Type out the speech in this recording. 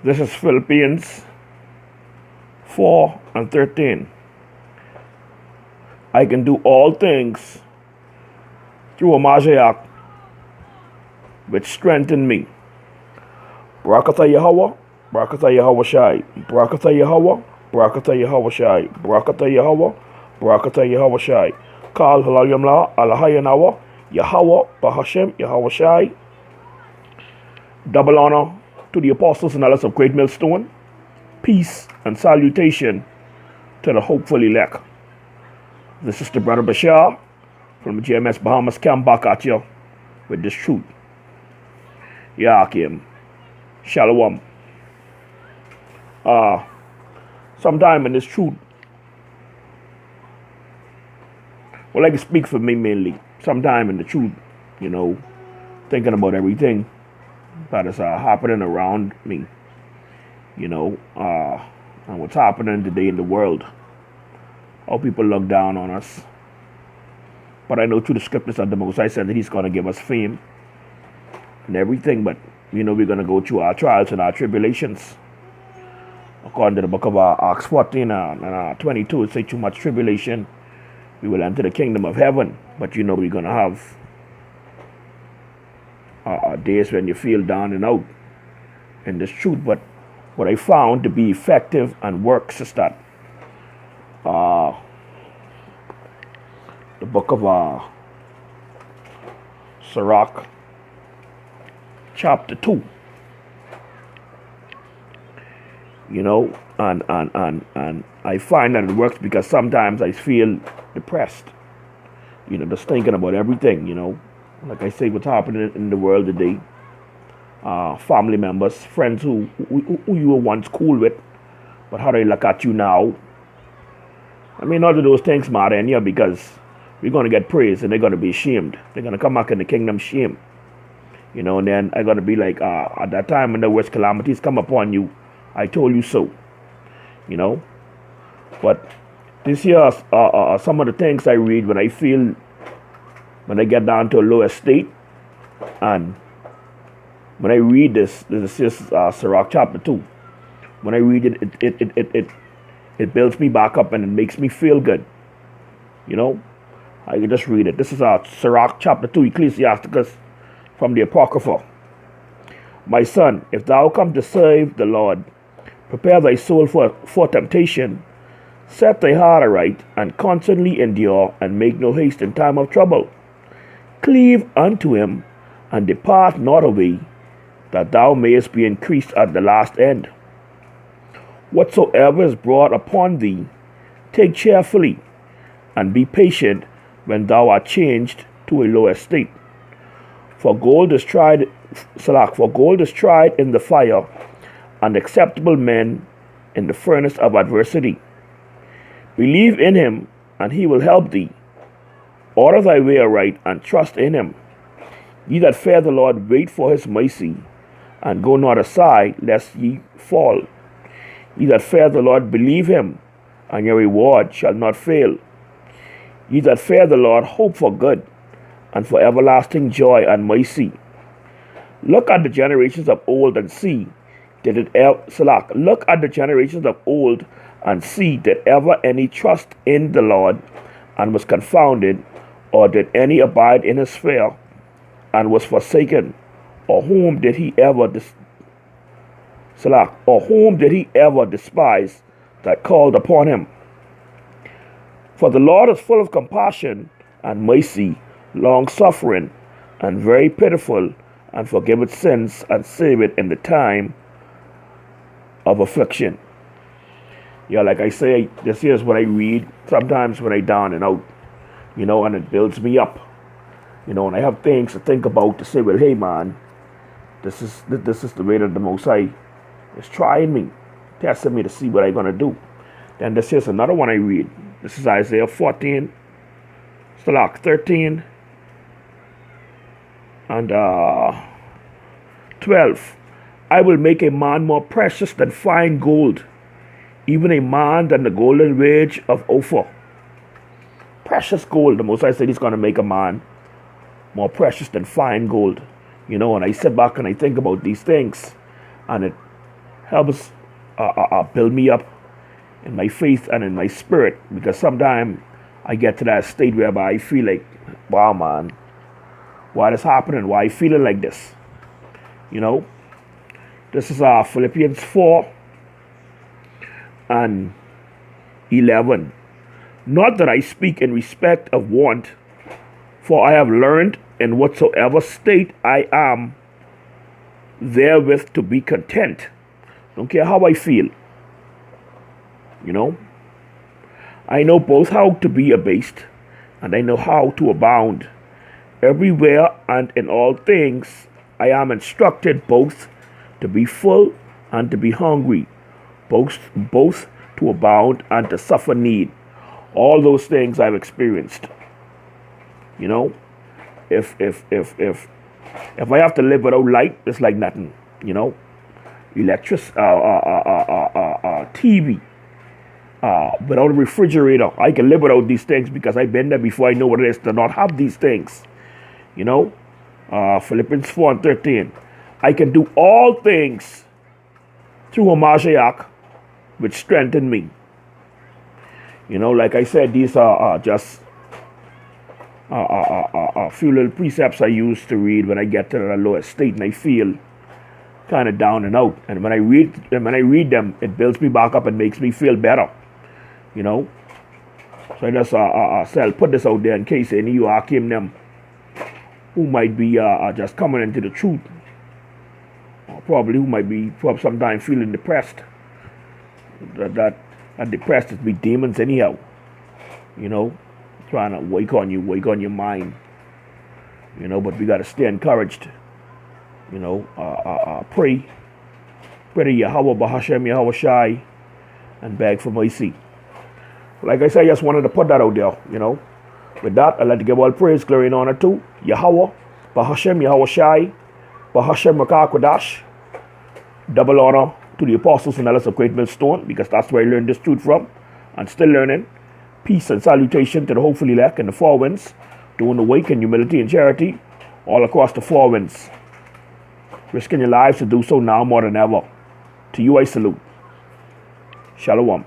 This is Philippians 4 and 13. I can do all things through a Mashiach, which strengthen me. Barakatah Yahweh, Barakatah Yahweh Shai, Barakatah Yahweh, Barakatah Yahweh Shai, Barakatah Yahweh, Barakatah Yahweh Shai. Kal Halal Yamla, Alahayanawa, Yahweh, Bahashem, Yahweh Shai. Double honor to the apostles and elders of Great Millstone. Peace and salutation to the hopeful elect. This is the brother Bashar from the GMS Bahamas camp back at you with this truth. Yakim. Shalom. Sometime in this truth, well, I can speak for me mainly. Sometime in the truth, thinking about everything that is happening around me, and what's happening today in the world. How people look down on us. But I know through the scriptures that the Most High said that He's going to give us fame and everything. But, we're going to go through our trials and our tribulations. According to the book of Acts 14 and 22, it says too much tribulation, we will enter the kingdom of heaven. But, we're going to have days when you feel down and out in this truth. But what I found to be effective and works is that the book of Sirach, chapter 2, and I find that it works because sometimes I feel depressed, just thinking about everything, like I say, what's happening in the world today. Family members, friends who you were once cool with, but how they look at you now. I mean, all of those things matter in here because we're going to get praised and they're going to be ashamed. They're going to come back in the kingdom shame. And then I'm going to be like, at that time when the worst calamities come upon you, I told you so. But this here are some of the things I read when I get down to a lower state. And when I read this is Sirach chapter 2. When I read it builds me back up and it makes me feel good. I can just read it. This is Sirach chapter 2, Ecclesiasticus, from the Apocrypha. My son, if thou come to serve the Lord, prepare thy soul for temptation, set thy heart aright, and constantly endure, and make no haste in time of trouble. Cleave unto him, and depart not away, that thou mayest be increased at the last end. Whatsoever is brought upon thee, take cheerfully, and be patient when thou art changed to a low estate. For gold is tried in the fire, and acceptable men in the furnace of adversity. Believe in him, and he will help thee. Order thy way aright, and trust in him. Ye that fear the Lord, wait for his mercy, and go not aside, lest ye fall. Ye that fear the Lord, believe him, and your reward shall not fail. Ye that fear the Lord, hope for good, and for everlasting joy and mercy. Look at the generations of old and see, Look at the generations of old and see, did ever any trust in the Lord and was confounded, or did any abide in his fear and was forsaken? Or whom did he ever despise that called upon him? For the Lord is full of compassion and mercy, long-suffering, and very pitiful, and forgiveth sins, and saveth in the time of affliction. Like I say, this is what I read sometimes when I down and out, and it builds me up, and I have things to think about to say, well, hey man, this is the way that the Most High is trying me, testing me to see what I'm going to do. Then this is another one I read. This is Isaiah 14, Sirach 13, and 12. I will make a man more precious than fine gold, even a man than the golden wedge of Ophir. Precious gold. The Most High said he's going to make a man more precious than fine gold. And I sit back and I think about these things, and it helps build me up in my faith and in my spirit, because sometimes I get to that state whereby I feel like, wow, man, why this happening? Why I feeling like this? You know, this is Philippians 4 and 11. Not that I speak in respect of want, for I have learned in whatsoever state I am therewith to be content. Don't care how I feel. You know, I know both how to be abased and I know how to abound. Everywhere and in all things I am instructed both to be full and to be hungry, both to abound and to suffer need. All those things I've experienced. You know, if I have to live without light, it's like nothing. You know, TV, without a refrigerator, I can live without these things because I've been there before. I know what it is to not have these things. You know, Philippians 4 and 13. I can do all things through Hamashiach, which strengthen me. You know, like I said, these are just a few little precepts I use to read when I get to the lowest state and I feel kind of down and out. And when I read them, it builds me back up and makes me feel better. You know, so I just I'll put this out there in case any of you Akim them who might be just coming into the truth, or probably who might be sometimes feeling depressed. That depressed is be demons anyhow. You know, trying to wake on your mind. You know, but we got to stay encouraged. You know, pray to Yahweh Bahashem Yahweh Shai and beg for mercy. Like I said, I just wanted to put that out there. You know, with that, I'd like to give all praise, glory, and honor to Yahweh Bahashem Yahweh Shai Bahashem Makah Kodash. Double honor to the apostles and elders of Great Millstone, because that's where I learned this truth from and still learning. Peace and salutation to the hopefully elect in the four winds, doing the work in humility and charity all across the four winds, risking your lives to do so now more than ever. To you I salute. Shalom.